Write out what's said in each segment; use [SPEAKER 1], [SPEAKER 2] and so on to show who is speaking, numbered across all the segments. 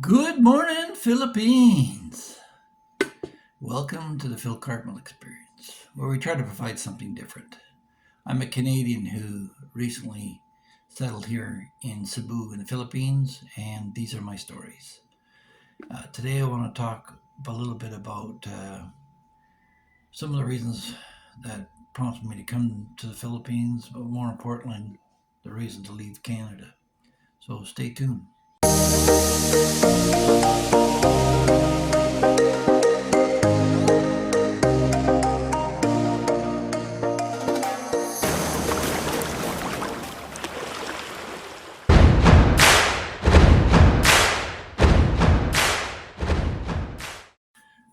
[SPEAKER 1] Good morning, Philippines. Welcome to the Phil Cartmel Experience, where we try to provide something different. I'm a Canadian who recently settled here in Cebu in the Philippines, and these are my stories. Today, I want to talk a little bit about some of the reasons that prompted me to come to the Philippines, but more importantly, the reason to leave Canada. So stay tuned.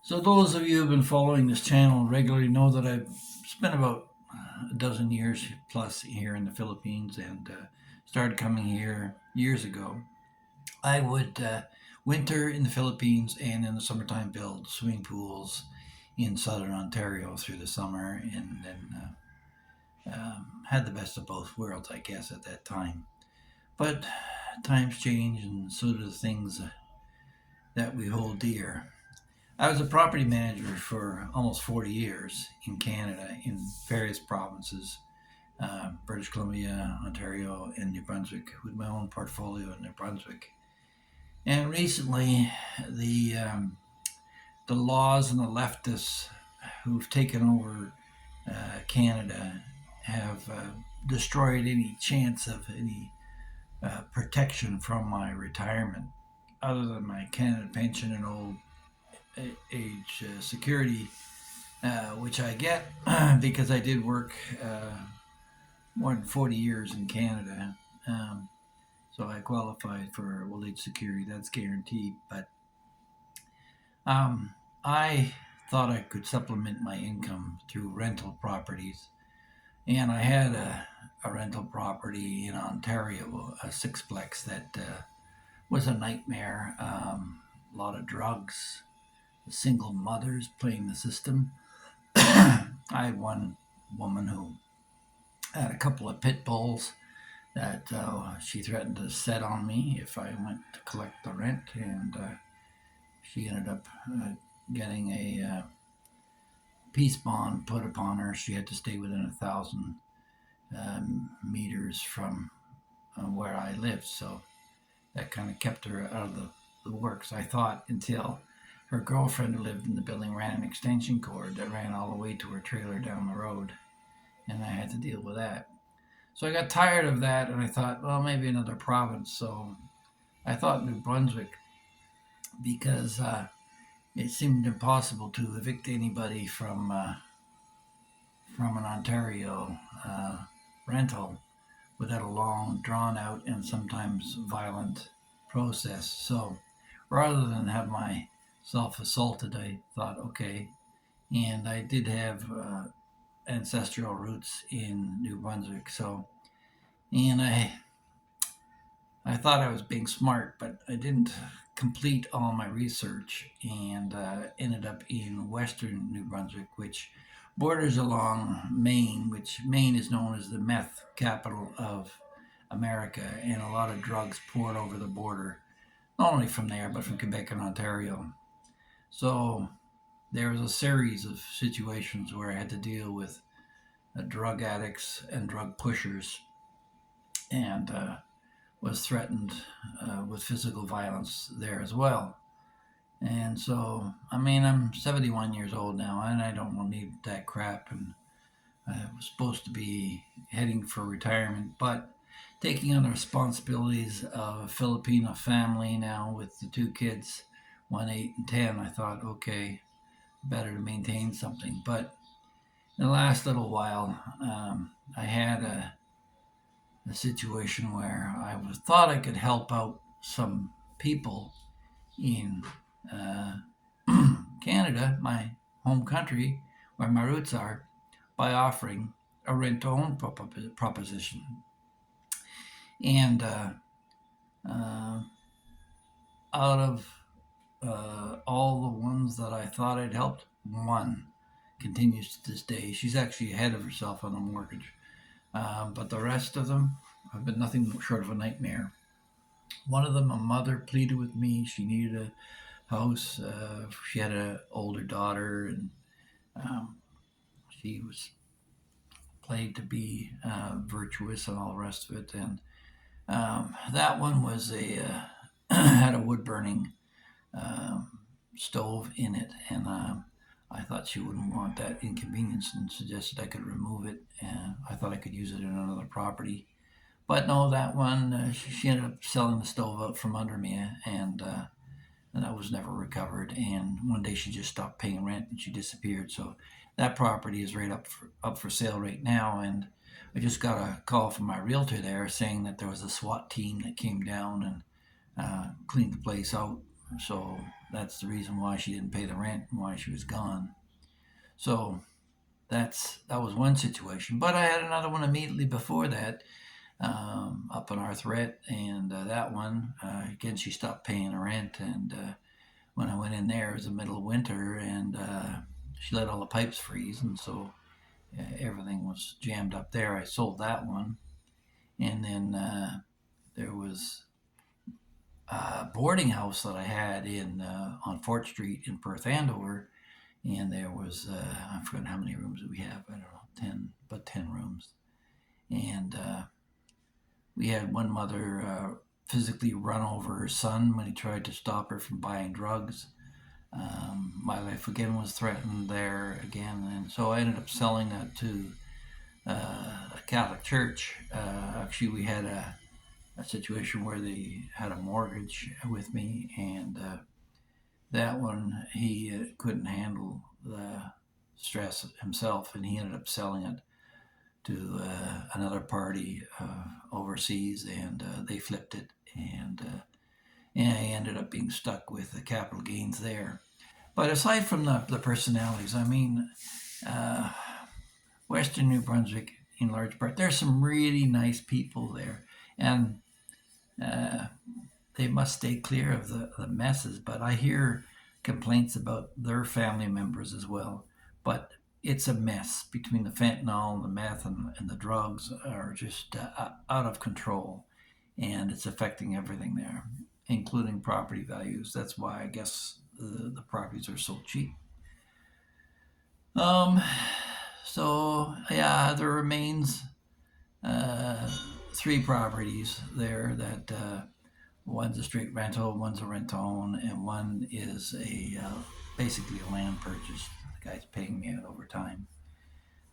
[SPEAKER 1] So, those of you who have been following this channel regularly know that I've spent about a dozen years plus here in the Philippines and started coming here years ago. I would winter in the Philippines and in the summertime build swimming pools in southern Ontario through the summer and then had the best of both worlds, I guess, at that time. But times change and so do the things that we hold dear. I was a property manager for almost 40 years in Canada in various provinces, British Columbia, Ontario, and New Brunswick, with my own portfolio in New Brunswick. And recently, the um, the laws and the leftists who've taken over Canada have destroyed any chance of any protection from my retirement, other than my Canada pension and old age security, which I get because I did work more than 40 years in Canada. So I qualified for old age security. That's guaranteed. But um, I thought I could supplement my income through rental properties. And I had a rental property in Ontario, a sixplex that was a nightmare. A lot of drugs, single mothers playing the system. I had one woman who had a couple of pit bulls that she threatened to set on me if I went to collect the rent, and she ended up getting a peace bond put upon her. She had to stay within 1,000 meters from where I lived, so that kind of kept her out of the works. I thought until her girlfriend who lived in the building ran an extension cord that ran all the way to her trailer down the road, and I had to deal with that. So I got tired of that, and I thought, well, maybe another province. So I thought New Brunswick because it seemed impossible to evict anybody from an Ontario rental without a long, drawn out, and sometimes violent process. So rather than have myself assaulted, I thought, okay. And I did have ancestral roots in New Brunswick. So, and I thought I was being smart, but I didn't complete all my research and ended up in western New Brunswick, which borders along Maine, which Maine is known as the meth capital of America, and a lot of drugs poured over the border, not only from there, but from Quebec and Ontario. So there was a series of situations where I had to deal with drug addicts and drug pushers, and was threatened with physical violence there as well. And so, I mean, I'm 71 years old now, and I don't need that crap. And I was supposed to be heading for retirement, but taking on the responsibilities of a Filipino family now with the two kids, 1, 8, and 10, I thought, okay, better to maintain something. But in the last little while, I had a situation where I was thought I could help out some people in uh, Canada, my home country, where my roots are, by offering a rent-to-own proposition. And uh, out of all the ones that I thought I'd helped, one continues to this day. She's actually ahead of herself on the mortgage. But the rest of them have been nothing short of a nightmare. One of them, a mother pleaded with me. She needed a house. She had an older daughter, and um, she was played to be virtuous and all the rest of it. And that one was a had a wood burning um, stove in it, and I thought she wouldn't want that inconvenience and suggested I could remove it. And I thought I could use it in another property. But no, that one, she ended up selling the stove out from under me, and that was never recovered. And one day she just stopped paying rent and she disappeared. So that property is right up for sale right now. And I just got a call from my realtor there saying that there was a SWAT team that came down and cleaned the place out. So that's the reason why she didn't pay the rent and why she was gone. So that was one situation. But I had another one immediately before that, up in Arthret, and that one again she stopped paying her rent, and when I went in there, it was the middle of winter, and she let all the pipes freeze, and so everything was jammed up there. I sold that one, and then there was a boarding house that I had in on Fort Street in Perth Andover, and there was I forgot how many rooms we have. I don't know, 10 rooms, and we had one mother physically run over her son when he tried to stop her from buying drugs. My life again was threatened there again, and so I ended up selling that to a Catholic church. Actually, we had a situation where they had a mortgage with me, and that one he couldn't handle the stress himself, and he ended up selling it to another party overseas, and they flipped it, and I ended up being stuck with the capital gains there. But aside from the personalities, I mean, uh, Western New Brunswick, in large part, there's some really nice people there, and uh, they must stay clear of the messes. But I hear complaints about their family members as well. But it's a mess between the fentanyl and the meth and the drugs are just out of control, and it's affecting everything there, including property values. That's why I guess the properties are so cheap. Um, so yeah, there remains uh, three properties there that one's a straight rental, one's a rent to own, and one is a basically a land purchase. The guy's paying me out over time.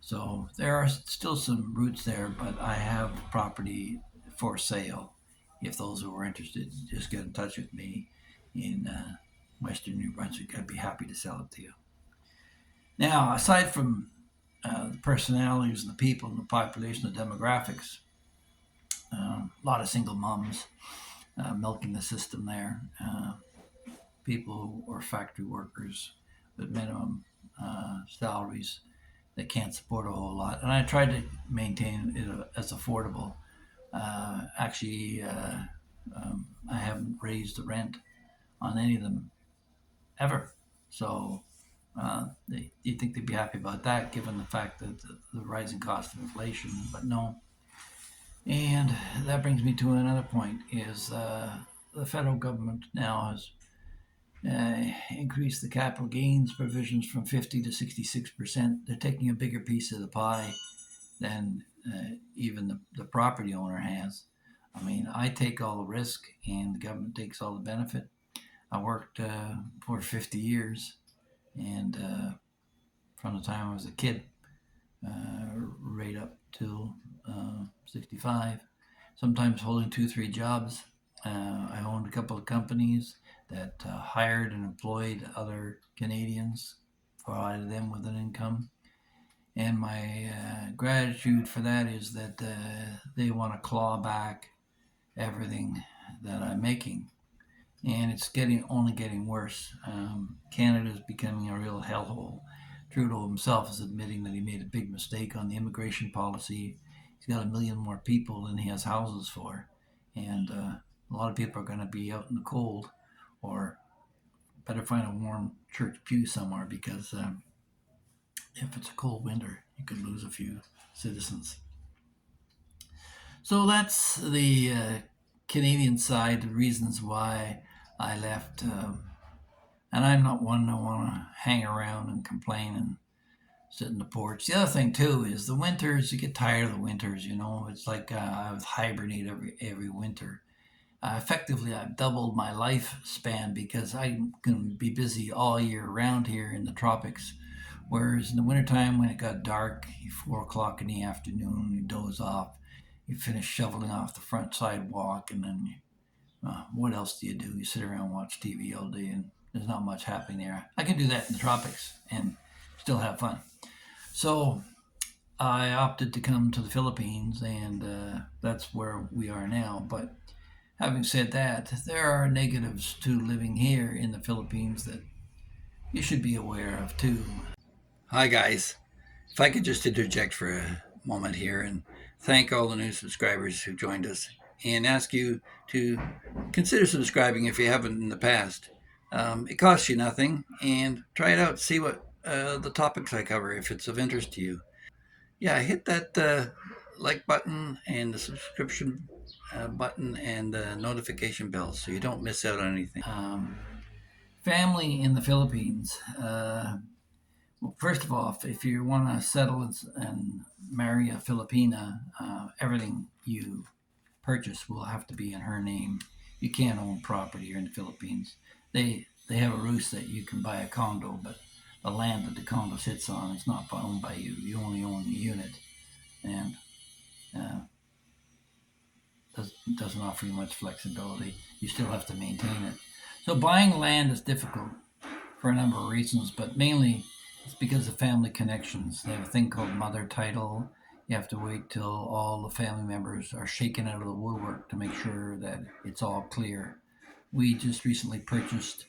[SPEAKER 1] So there are still some roots there, but I have property for sale. If those who are interested, just get in touch with me in Western New Brunswick. I'd be happy to sell it to you. Now, aside from the personalities and the people and the population, the demographics, a lot of single moms milking the system there. People who are factory workers with minimum salaries that can't support a whole lot. And I tried to maintain it as affordable. I haven't raised the rent on any of them ever. So you'd think they'd be happy about that, given the fact that the rising cost of inflation. But no. And that brings me to another point: is the federal government now has increased the capital gains provisions from 50 to 66%. They're taking a bigger piece of the pie than even the property owner has. I mean, I take all the risk and the government takes all the benefit. I worked for 50 years, and from the time I was a kid right up till 65, sometimes holding two, three jobs. I owned a couple of companies that hired and employed other Canadians, provided them with an income. And my gratitude for that is that they want to claw back everything that I'm making. And it's only getting worse. Canada is becoming a real hellhole. Trudeau himself is admitting that he made a big mistake on the immigration policy. He's got a million more people than he has houses for, and a lot of people are going to be out in the cold, or better find a warm church pew somewhere, because if it's a cold winter, you could lose a few citizens. So that's the Canadian side, the reasons why I left. And I'm not one to want to hang around and complain and sit in the porch. The other thing too is the winters. You get tired of the winters. It's like I would hibernate every winter. Effectively, I've doubled my lifespan because I can be busy all year round here in the tropics. Whereas in the wintertime, when it got dark, 4 o'clock in the afternoon, you doze off, you finish shoveling off the front sidewalk, and then what else do? You sit around and watch TV all day, and there's not much happening there. I can do that in the tropics and still have fun. So I opted to come to the Philippines, and that's where we are now. But having said that, there are negatives to living here in the Philippines that you should be aware of too. Hi, guys. If I could just interject for a moment here and thank all the new subscribers who joined us and ask you to consider subscribing if you haven't in the past. It costs you nothing, and try it out. See what the topics I cover, if it's of interest to you. Yeah, hit that like button and the subscription button and the notification bell so you don't miss out on anything. Family in the Philippines. Well, first of all, if you want to settle and marry a Filipina, everything you purchase will have to be in her name. You can't own property here in the Philippines. They have a ruse that you can buy a condo, but the land that the condo sits on is not owned by you. You only own the unit, and uh, doesn't offer you much flexibility. You still have to maintain it. So buying land is difficult for a number of reasons, but mainly it's because of family connections. They have a thing called mother title. You have to wait till all the family members are shaken out of the woodwork to make sure that it's all clear. We just recently purchased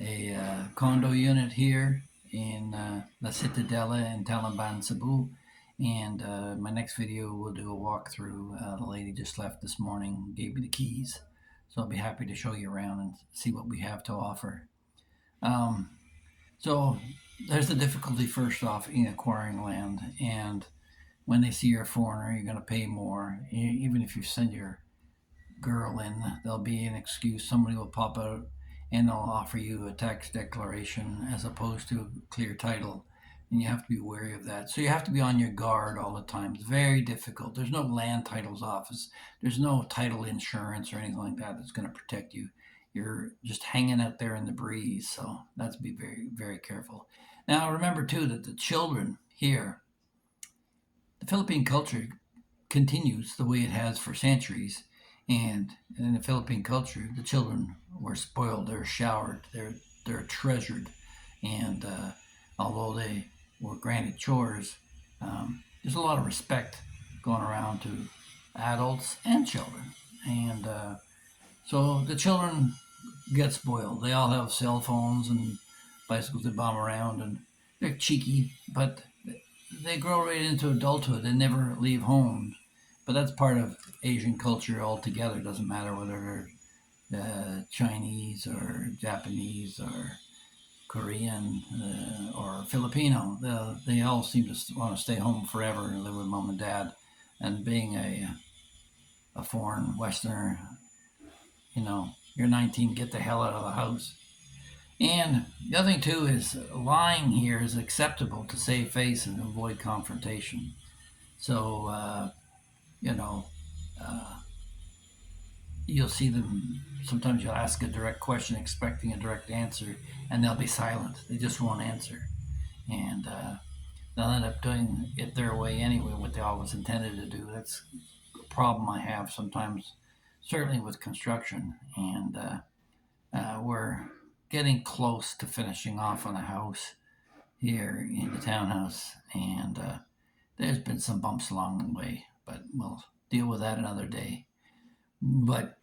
[SPEAKER 1] a condo unit here in La Cittadella in Taliban, Cebu. And my next video, we'll do a walkthrough. The lady just left this morning, gave me the keys. So I'll be happy to show you around and see what we have to offer. So there's the difficulty first off in acquiring land. And when they see you're a foreigner, you're going to pay more. Even if you send your girl in, there'll be an excuse. Somebody will pop out and they'll offer you a tax declaration as opposed to a clear title. And you have to be wary of that. So you have to be on your guard all the time. It's very difficult. There's no land titles office. There's no title insurance or anything like that that's going to protect you. You're just hanging out there in the breeze. So that's be very, very careful. Now remember too that the children here, the Philippine culture continues the way it has for centuries. And in the Philippine culture, the children were spoiled, they're showered, they're treasured. And although they were granted chores, there's a lot of respect going around to adults and children. And so the children get spoiled. They all have cell phones and bicycles that bomb around, and they're cheeky, but they grow right into adulthood and never leave home. But that's part of Asian culture altogether. It doesn't matter whether they're Chinese or Japanese or Korean or Filipino. They all seem to want to stay home forever and live with mom and dad. And being a foreign Westerner, you're 19, get the hell out of the house. And the other thing too is lying here is acceptable to save face and avoid confrontation. So, you'll see them, sometimes you'll ask a direct question expecting a direct answer, and they'll be silent. They just won't answer. And they'll end up doing it their way anyway, what they always intended to do. That's a problem I have sometimes, certainly with construction. And we're getting close to finishing off on a house here in the townhouse. And there's been some bumps along the way, but we'll deal with that another day. But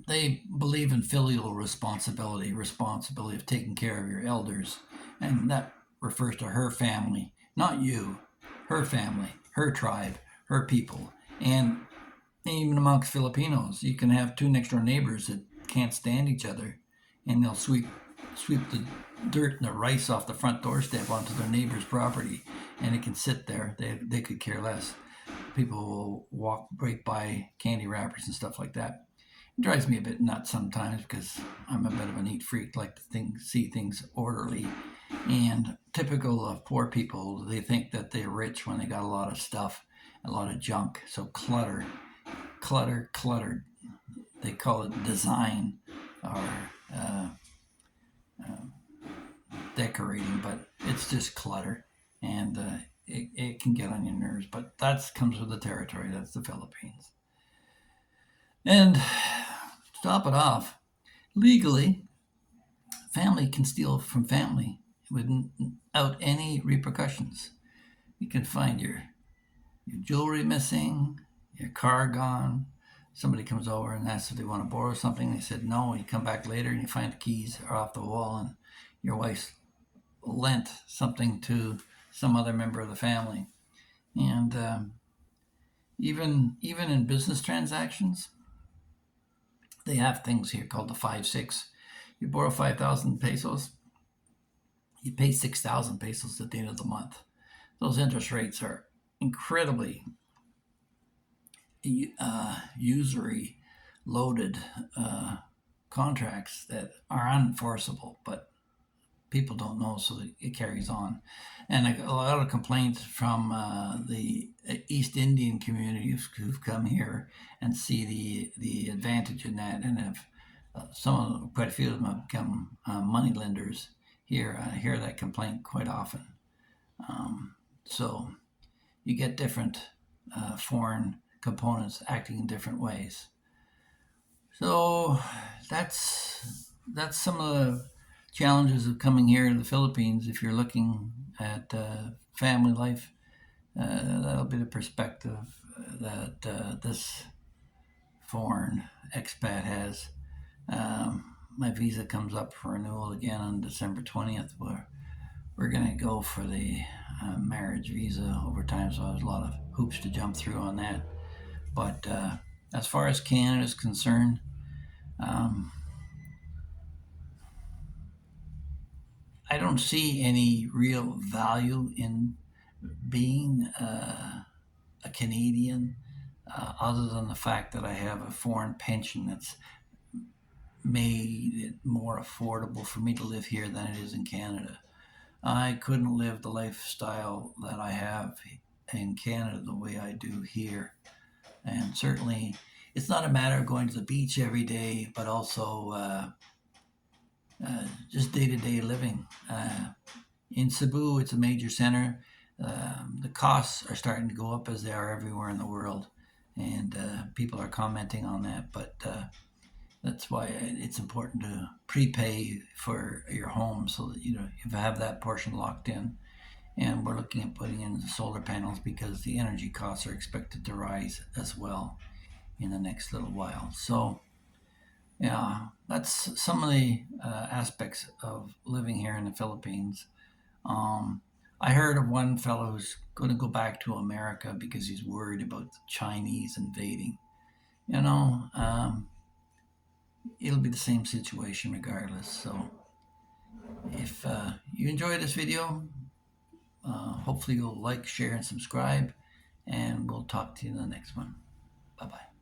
[SPEAKER 1] they believe in filial responsibility of taking care of your elders. And that refers to her family, not you, her family, her tribe, her people. And even amongst Filipinos, you can have two next door neighbors that can't stand each other, and they'll sweep the dirt and the rice off the front doorstep onto their neighbor's property, and it can sit there. They could care less. people will break by candy wrappers and stuff like that. It drives me a bit nuts sometimes because I'm a bit of a neat freak, like to see things orderly. And typical of poor people, they think that they're rich when they got a lot of stuff, a lot of junk. So clutter, clutter, clutter. They call it design or uh, decorating, but it's just clutter, and it can get on your nerves. But that comes with the territory. That's the Philippines. And to top it off, legally, family can steal from family without any repercussions. You can find your jewelry missing, your car gone. Somebody comes over and asks if they want to borrow something. They said no. You come back later and you find the keys are off the wall, and your wife's lent something to some other member of the family. And even in business transactions, they have things here called the 5-6. You borrow 5,000 pesos, you pay 6,000 pesos at the end of the month. Those interest rates are incredibly usury loaded contracts that are unenforceable, but people don't know, so it carries on. And a lot of complaints from the East Indian communities who've come here and see the advantage in that, and have quite a few of them have become money lenders here. I hear that complaint quite often. So you get different foreign components acting in different ways. So that's some of the challenges of coming here to the Philippines. If you're looking at family life, that'll be the perspective that this foreign expat has. My visa comes up for renewal again on December 20th. We're going to go for the marriage visa over time, so there's a lot of hoops to jump through on that. But as far as Canada is concerned, I don't see any real value in being a Canadian, other than the fact that I have a foreign pension that's made it more affordable for me to live here than it is in Canada. I couldn't live the lifestyle that I have in Canada the way I do here. And certainly, it's not a matter of going to the beach every day, but also just day-to-day living. In Cebu, it's a major center. The costs are starting to go up as they are everywhere in the world, and people are commenting on that. But that's why it's important to prepay for your home so that you have that portion locked in. And we're looking at putting in solar panels because the energy costs are expected to rise as well in the next little while. So yeah, that's some of the aspects of living here in the Philippines. I heard of one fellow who's going to go back to America because he's worried about the Chinese invading. It'll be the same situation regardless. So if you enjoyed this video, hopefully you'll like, share, and subscribe, and we'll talk to you in the next one. Bye-bye.